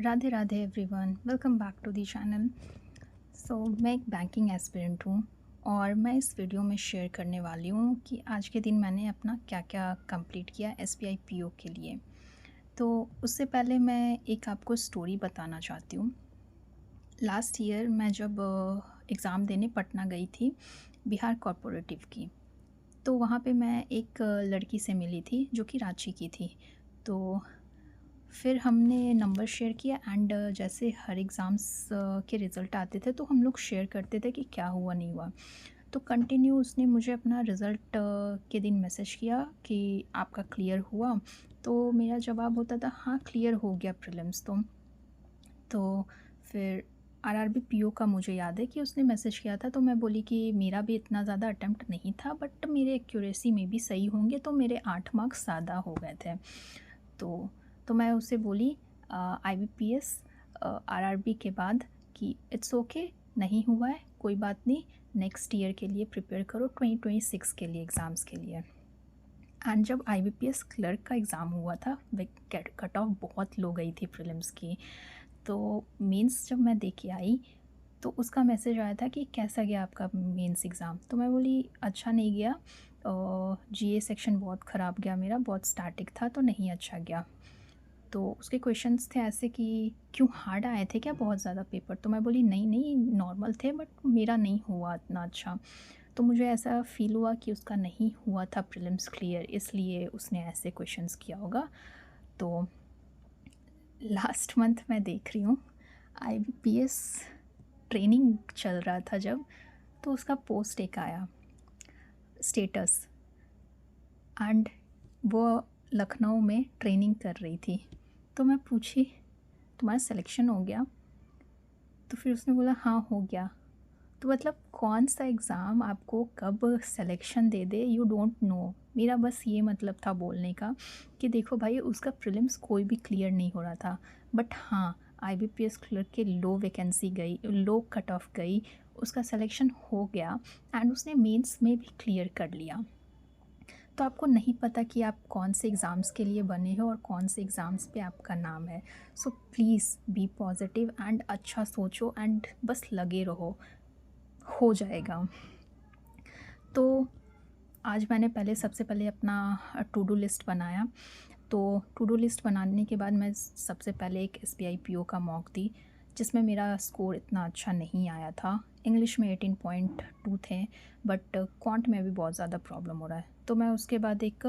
Radhe Radhe everyone, welcome back to the channel. मैं एक banking aspirant हूँ और मैं इस वीडियो में शेयर करने वाली हूँ कि आज के दिन मैंने अपना क्या क्या कंप्लीट किया एसबीआई पीओ के लिए। तो उससे पहले मैं एक आपको स्टोरी बताना चाहती हूँ। लास्ट ईयर मैं जब एग्ज़ाम देने पटना गई थी बिहार कॉरपोरेटिव की, तो वहाँ पे मैं एक लड़की से मिली थी जो कि रांची की थी। तो फिर हमने नंबर शेयर किया एंड जैसे हर एग्ज़ाम्स के रिज़ल्ट आते थे तो हम लोग शेयर करते थे कि क्या हुआ नहीं हुआ। तो कंटिन्यू उसने मुझे अपना रिज़ल्ट के दिन मैसेज किया कि आपका क्लियर हुआ। तो मेरा जवाब होता था हाँ क्लियर हो गया प्रीलिम्स। तो फिर आरआरबी पीओ का मुझे याद है कि उसने मैसेज किया था, तो मैं बोली कि मेरा भी इतना ज़्यादा अटेम्प्ट नहीं था बट मेरे एक्यूरेसी में भी सही होंगे, तो मेरे 8 मार्क्स ज़्यादा हो गए थे। तो मैं उसे बोली आईबीपीएस आरआरबी के बाद कि इट्स ओके, नहीं हुआ है कोई बात नहीं, नेक्स्ट ईयर के लिए प्रिपेयर करो, 2026 के लिए एग्ज़ाम्स के लिए। एंड जब आईबीपीएस क्लर्क का एग्ज़ाम हुआ था कट ऑफ बहुत लो गई थी प्रीलिम्स की। तो मेंस जब मैं दे के आई तो उसका मैसेज आया था कि कैसा गया आपका मेंस एग्ज़ाम। तो मैं बोली अच्छा नहीं गया, जीए सेक्शन बहुत ख़राब गया मेरा, बहुत स्टैटिक था तो नहीं अच्छा गया। तो उसके क्वेश्चंस थे ऐसे कि क्यों हार्ड आए थे क्या बहुत ज़्यादा पेपर। तो मैं बोली नहीं नहीं नॉर्मल थे बट मेरा नहीं हुआ इतना अच्छा। तो मुझे ऐसा फ़ील हुआ कि उसका नहीं हुआ था प्रीलिम्स क्लियर, इसलिए उसने ऐसे क्वेश्चंस किया होगा। तो लास्ट मंथ मैं देख रही हूँ आईबीपीएस ट्रेनिंग चल रहा था जब, तो उसका पोस्ट एक आया स्टेटस एंड वो लखनऊ में ट्रेनिंग कर रही थी। तो मैं पूछी तुम्हारा सिलेक्शन हो गया? तो फिर उसने बोला हाँ हो गया। तो मतलब कौन सा एग्ज़ाम आपको कब selection they they you don't know. मेरा बस ये मतलब था बोलने का कि देखो भाई उसका प्रीलिम्स कोई भी क्लियर नहीं हो रहा था बट हाँ आईबीपीएस क्लर्क के लो वैकेंसी गई, लो कट ऑफ गई, उसका सिलेक्शन हो गया एंड उसने मेंस में भी क्लियर कर लिया। तो आपको नहीं पता कि आप कौन से एग्ज़ाम्स के लिए बने हो और कौन से एग्ज़ाम्स पे आपका नाम है। So please be positive and अच्छा सोचो एंड बस लगे रहो, हो जाएगा। तो आज मैंने सबसे पहले अपना टू डू लिस्ट बनाया। तो टू डू लिस्ट बनाने के बाद मैं सबसे पहले एक एसबीआई पीओ का मॉक दी, जिसमें मेरा स्कोर इतना अच्छा नहीं आया था। इंग्लिश में 18.2 थे बट क्वांट में भी बहुत ज़्यादा प्रॉब्लम हो रहा है। तो मैं उसके बाद एक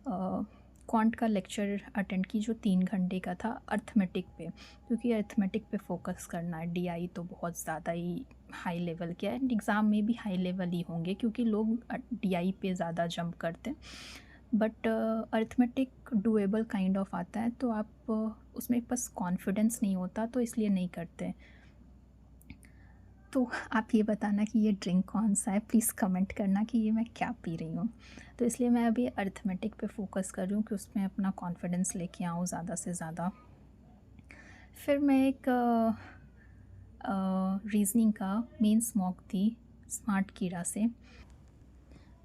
क्वांट का लेक्चर अटेंड की जो 3 घंटे का था अर्थमेटिक पे, क्योंकि अर्थमेटिक पे फोकस करना है। डीआई तो बहुत ज़्यादा ही हाई लेवल के है एंड एग्ज़ाम में भी हाई लेवल ही होंगे क्योंकि लोग डीआई पे ज़्यादा जंप करते हैं। But arithmetic doable kind of आता है, तो आप उसमें बस कॉन्फिडेंस नहीं होता तो इसलिए नहीं करते। तो आप ये बताना कि ये ड्रिंक कौन सा है, प्लीज़ कमेंट करना कि ये मैं क्या पी रही हूँ। तो इसलिए मैं अभी अर्थमेटिक पे फोकस कर रही हूँ कि उसमें अपना कॉन्फिडेंस लेके आऊँ ज़्यादा से ज़्यादा। फिर मैं एक रीजनिंग का मेंस मॉक थी स्मार्ट कीड़ा से,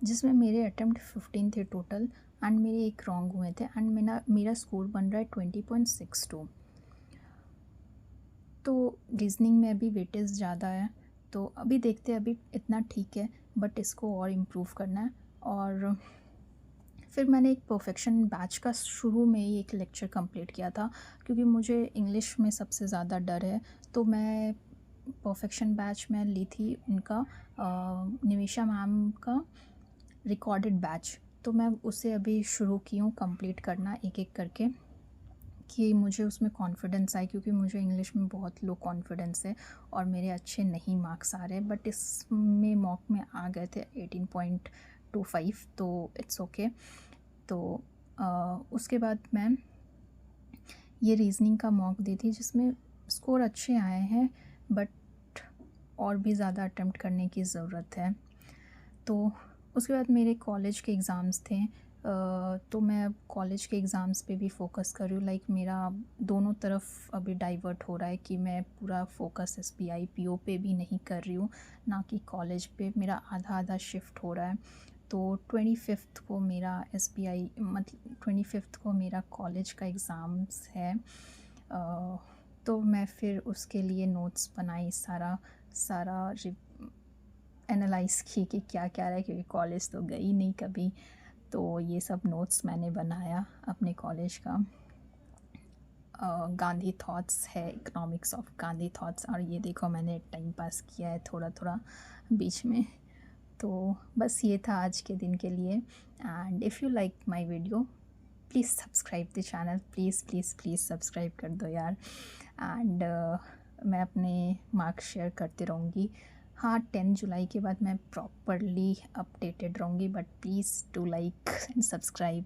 जिसमें मेरे अटेम्प्ट 15 थे टोटल एंड मेरे एक रॉन्ग हुए थे एंड मेरा स्कोर बन रहा है 20.62। तो रीजनिंग में अभी वेटेज ज़्यादा है, तो अभी देखते हैं, अभी इतना ठीक है बट इसको और इम्प्रूव करना है। और फिर मैंने एक परफेक्शन बैच का शुरू में ही एक लेक्चर कंप्लीट किया था क्योंकि मुझे इंग्लिश में सबसे ज़्यादा डर है। तो मैं परफेक्शन बैच में ली थी उनका निमिषा मैम का रिकॉर्डेड बैच। तो मैं उसे अभी शुरू की हूँ कंप्लीट करना एक एक करके कि मुझे उसमें कॉन्फिडेंस आए, क्योंकि मुझे इंग्लिश में बहुत लो कॉन्फिडेंस है और मेरे अच्छे नहीं मार्क्स आ रहे, बट इसमें मॉक में आ गए थे 18.25, तो इट्स ओके। तो उसके बाद मैं ये रीजनिंग का मॉक दी थी जिसमें स्कोर अच्छे आए हैं बट और भी ज़्यादा अटेम्प्ट करने की ज़रूरत है। तो उसके बाद मेरे कॉलेज के एग्ज़ाम्स थे, तो मैं अब कॉलेज के एग्ज़ाम्स पे भी फ़ोकस कर रही हूँ। लाइक मेरा दोनों तरफ अभी डाइवर्ट हो रहा है कि मैं पूरा फोकस एसबीआई पीओ पे भी नहीं कर रही हूँ, ना कि कॉलेज पे। मेरा आधा आधा शिफ्ट हो रहा है। तो 25th को मेरा एसबीआई मतलब 25th को मेरा कॉलेज का एग्ज़ाम्स है। तो मैं फिर उसके लिए नोट्स बनाई, सारा सारा एनालाइज़ की कि क्या क्या रहा है, क्योंकि कॉलेज तो गई नहीं कभी। तो ये सब नोट्स मैंने बनाया अपने कॉलेज का। गांधी थॉट्स है, इकोनॉमिक्स ऑफ गांधी थॉट्स, और ये देखो मैंने टाइम पास किया है थोड़ा थोड़ा बीच में। तो बस ये था आज के दिन के लिए। And if you like my video, please subscribe the channel, please please please subscribe कर दो यार। एंड मैं अपने मार्क्स शेयर करती रहूँगी। हाँ, 10 जुलाई के बाद मैं प्रॉपरली अपडेटेड रहूँगी, but please do like and subscribe.